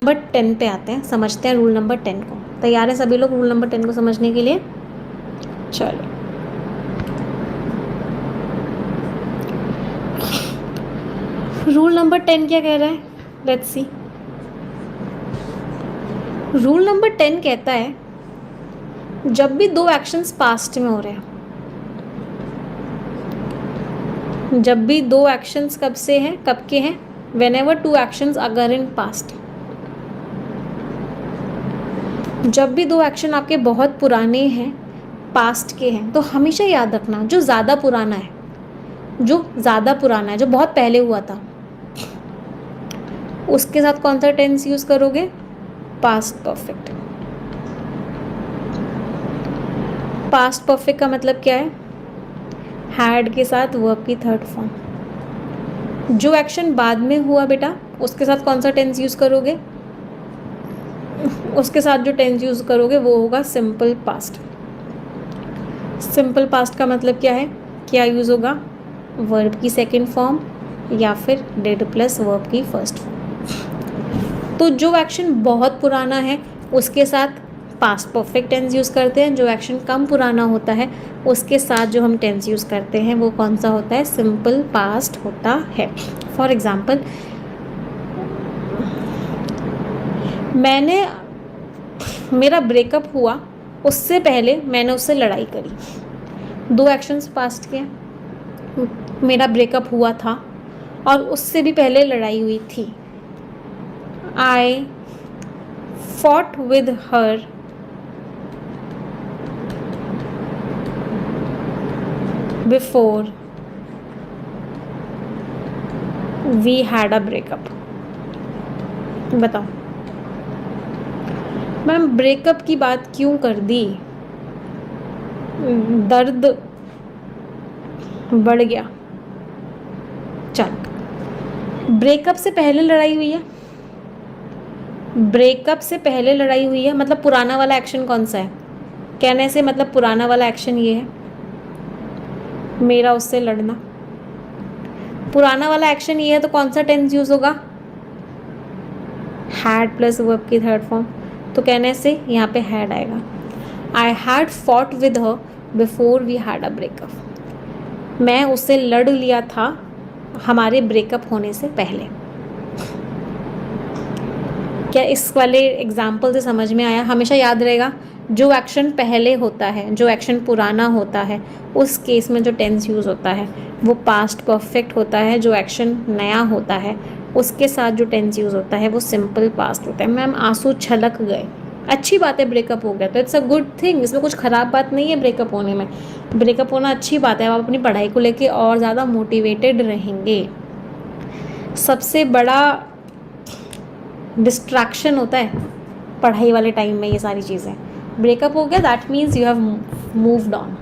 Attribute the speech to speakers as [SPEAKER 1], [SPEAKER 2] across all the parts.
[SPEAKER 1] Number 10 पे आते हैं, समझते हैं रूल नंबर 10 को। तैयार है सभी लोग रूल नंबर 10 को समझने के लिए? चलो, रूल नंबर 10 क्या कह रहा है, लेट्स सी। रूल नंबर 10 कहता है जब भी दो एक्शंस पास्ट में हो रहे हैं, जब भी दो एक्शंस कब से हैं, कब के हैं, वेन एवर टू एक्शंस अगर इन पास्ट, जब भी दो एक्शन आपके बहुत पुराने हैं, पास्ट के हैं, तो हमेशा याद रखना जो ज़्यादा पुराना है, जो ज़्यादा पुराना है, जो बहुत पहले हुआ था, उसके साथ कौन सा टेंस यूज़ करोगे? Past perfect. पास्ट परफेक्ट का मतलब क्या है? हैड के साथ वर्ब की थर्ड फॉर्म। जो एक्शन बाद में हुआ बेटा, उसके साथ कौन सा टेंस यूज़ करोगे? उसके साथ जो टेंस यूज़ करोगे वो होगा सिंपल पास्ट। सिंपल पास्ट का मतलब क्या है? क्या यूज़ होगा? वर्ब की सेकेंड फॉर्म या फिर डिड प्लस वर्ब की फर्स्ट फॉर्म। तो जो एक्शन बहुत पुराना है उसके साथ पास्ट परफेक्ट टेंस यूज़ करते हैं, जो एक्शन कम पुराना होता है उसके साथ जो हम टेंस यूज़ करते हैं वो कौन सा होता है? सिंपल पास्ट होता है। फॉर एग्जाम्पल, मेरा ब्रेकअप हुआ, उससे पहले मैंने उससे लड़ाई करी। दो एक्शंस पास्ट के, मेरा ब्रेकअप हुआ था और उससे भी पहले लड़ाई हुई थी। I fought with her before we had a breakup. बताओ मैम, ब्रेकअप की बात क्यों कर दी? दर्द बढ़ गया। चलो, ब्रेकअप से पहले लड़ाई हुई है, ब्रेकअप से पहले लड़ाई हुई है मतलब पुराना वाला एक्शन कौन सा है? कहने से मतलब पुराना वाला एक्शन ये है, मेरा उससे लड़ना। पुराना वाला एक्शन ये है तो कौन सा टेंस यूज होगा? हैड प्लस वर्ब की थर्ड फॉर्म। तो कहने से यहाँ पे हैड आएगा। I had fought with her before we had a breakup. मैं उससे लड़ लिया था हमारे ब्रेकअप होने से पहले। क्या इस वाले एग्जाम्पल से समझ में आया? हमेशा याद रहेगा जो एक्शन पहले होता है, जो एक्शन पुराना होता है, उस केस में जो टेंस यूज़ होता है वो पास्ट परफेक्ट होता है। जो एक्शन नया होता है उसके साथ जो टेंस यूज़ होता है वो सिंपल पास्ट होता है। मैम आंसू छलक गए, अच्छी बात है, ब्रेकअप हो गया तो इट्स अ गुड थिंग, इसमें कुछ ख़राब बात नहीं है। ब्रेकअप होने में, ब्रेकअप होना अच्छी बात है, आप अपनी पढ़ाई को लेके और ज़्यादा मोटिवेटेड रहेंगे। सबसे बड़ा डिस्ट्रैक्शन होता है पढ़ाई वाले टाइम में ये सारी चीज़ें। ब्रेकअप हो गया that means you have moved on.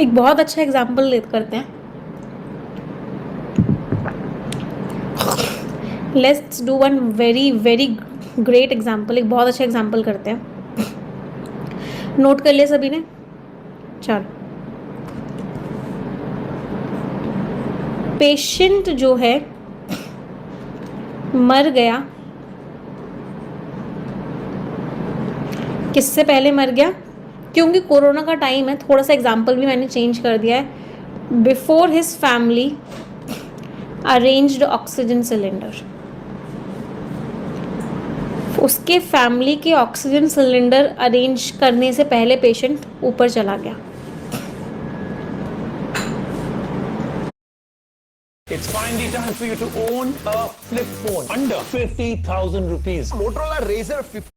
[SPEAKER 1] एक बहुत अच्छा एग्जाम्पल ले करते हैं, let's do one very very great example. एक बहुत अच्छा एग्जाम्पल करते हैं, नोट कर लिया सभी ने? चलो, पेशेंट जो है मर गया, किससे पहले मर गया? क्योंकि कोरोना का टाइम है, थोड़ा सा एग्जाम्पल भी मैंने चेंज कर दिया है। Before his family arranged oxygen cylinder. उसके फैमिली के ऑक्सीजन सिलेंडर अरेंज करने से पहले पेशेंट ऊपर चला गया।
[SPEAKER 2] It's finally time for you to own a flip phone under 50,000 rupees. Motorola Razr 50.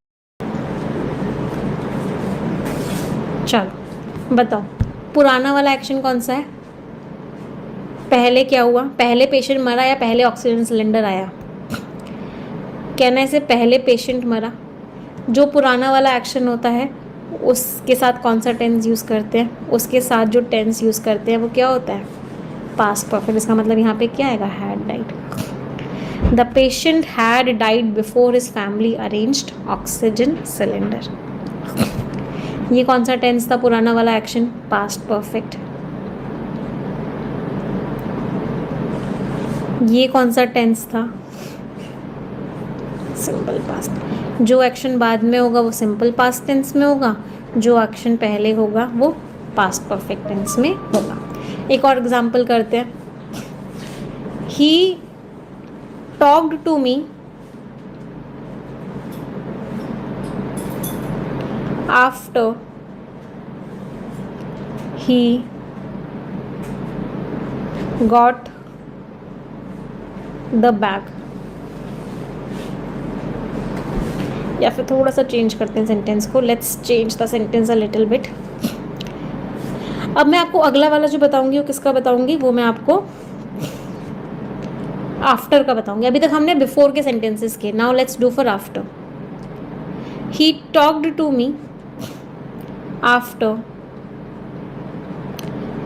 [SPEAKER 1] चलो बताओ, पुराना वाला एक्शन कौन सा है? पहले क्या हुआ? पहले पेशेंट मरा या पहले ऑक्सीजन सिलेंडर आया? कहने से पहले पेशेंट मरा। जो पुराना वाला एक्शन होता है उसके साथ कौन सा टेंस यूज़ करते हैं? उसके साथ जो टेंस यूज़ करते हैं वो क्या होता है? Past perfect. इसका मतलब यहाँ पे क्या आएगा? Had died. The patient had died before his family arranged oxygen cylinder. ये कौन सा टेंस था? पुराना वाला एक्शन, पास्ट परफेक्ट। ये कौन सा टेंस था? Simple past. जो एक्शन बाद में होगा वो सिंपल पास्ट टेंस में होगा, जो एक्शन पहले होगा वो पास्ट परफेक्ट टेंस में होगा। एक और एग्जांपल करते हैं। He talked to me after he got the bag। या फिर थोड़ा सा चेंज करते हैं सेंटेंस को, let's change the sentence a little bit. अब मैं आपको अगला वाला जो बताऊंगी वो किसका बताऊंगी, वो मैं आपको आफ्टर का बताऊंगी। अभी तक हमने बिफोर के सेंटेंसेस के, now let's do for after. He talked to me after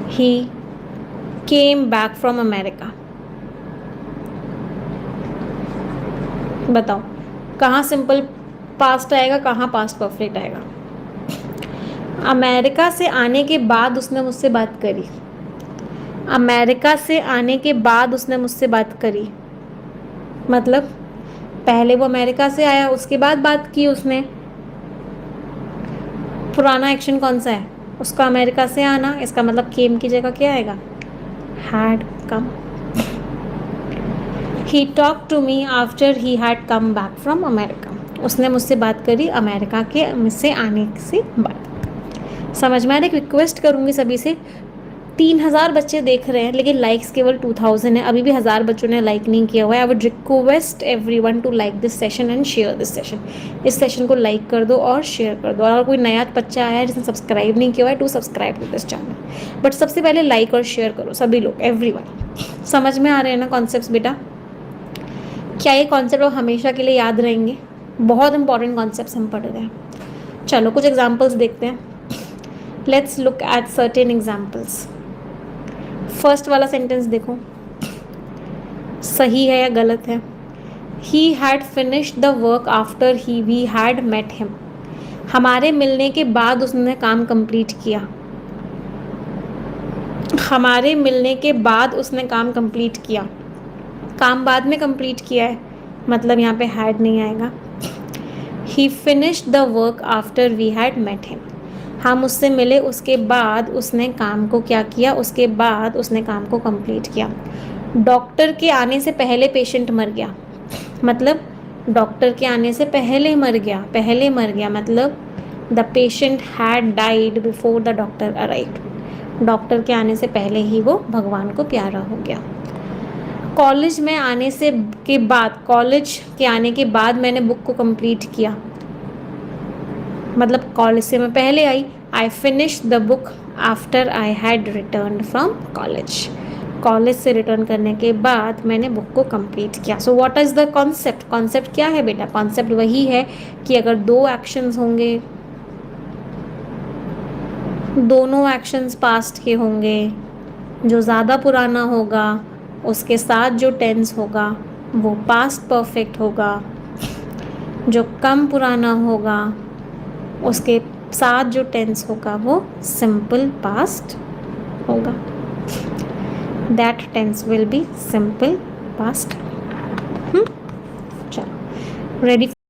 [SPEAKER 1] he came back from America। बताओ कहाँ सिंपल पास्ट आएगा, कहाँ पास्ट परफेक्ट आएगा? अमेरिका से आने के बाद उसने मुझसे बात करी। अमेरिका से आने के बाद उसने मुझसे बात करी मतलब पहले वो अमेरिका से आया, उसके बाद बात की उसने। पुराना एक्शन कौन सा है? उसका अमेरिका से आना। इसका मतलब केम की जगह क्या आएगा? Had come. He talk to me after he had come back from America. उसने मुझसे बात करी अमेरिका के से आने से बाद। समझ में आ रहा है? एक रिक्वेस्ट करूँगी सभी से, 3000 बच्चे देख रहे हैं लेकिन लाइक्स केवल 2000 है। अभी भी 1000 बच्चों ने लाइक नहीं किया हुआ है। I would request everyone to like this session and share this session. इस सेशन को लाइक कर दो और शेयर कर दो। और अगर कोई नया बच्चा आया है जिसने सब्सक्राइब नहीं किया हुआ है, to subscribe to this channel. But सबसे पहले लाइक और शेयर करो सभी लोग, एवरीवन। समझ में आ रहे हैं ना कॉन्सेप्ट्स बेटा? क्या ये कॉन्सेप्ट हमेशा के लिए याद रहेंगे? बहुत इंपॉर्टेंट कॉन्सेप्ट्स हम पढ़ रहे हैं। चलो कुछ एग्जाम्पल्स देखते हैं। Let's look at certain examples. First वाला सेंटेंस देखो, सही है या गलत है? He had finished the work after we had met him. हमारे मिलने के बाद उसने काम कंप्लीट किया। हमारे मिलने के बाद उसने काम कंप्लीट किया। काम बाद में कंप्लीट किया है मतलब यहाँ पे हैड नहीं आएगा। He finished the work after we had met him. हम उससे मिले उसके बाद उसने काम को क्या किया? उसके बाद उसने काम को कंप्लीट किया। डॉक्टर के आने से पहले पेशेंट मर गया मतलब डॉक्टर के आने से पहले मर गया। पहले मर गया मतलब the patient had died before the doctor arrived. Doctor के आने से पहले ही वो भगवान को प्यारा हो गया। कॉलेज में आने से के बाद, कॉलेज के आने के बाद मैंने बुक को कंप्लीट किया मतलब कॉलेज से मैं पहले आई। I finish the book after I had return from college. College से रिटर्न करने के बाद मैंने बुक को कंप्लीट किया। So what is the concept? Concept क्या है बेटा? कॉन्सेप्ट वही है कि अगर दो एक्शंस होंगे, दोनों एक्शंस पास्ट के होंगे, जो ज़्यादा पुराना होगा उसके साथ जो टेंस होगा वो पास्ट परफेक्ट होगा, जो कम पुराना होगा उसके साथ जो टेंस होगा वो सिंपल पास्ट होगा। That tense will be simple past. चलो, रेडी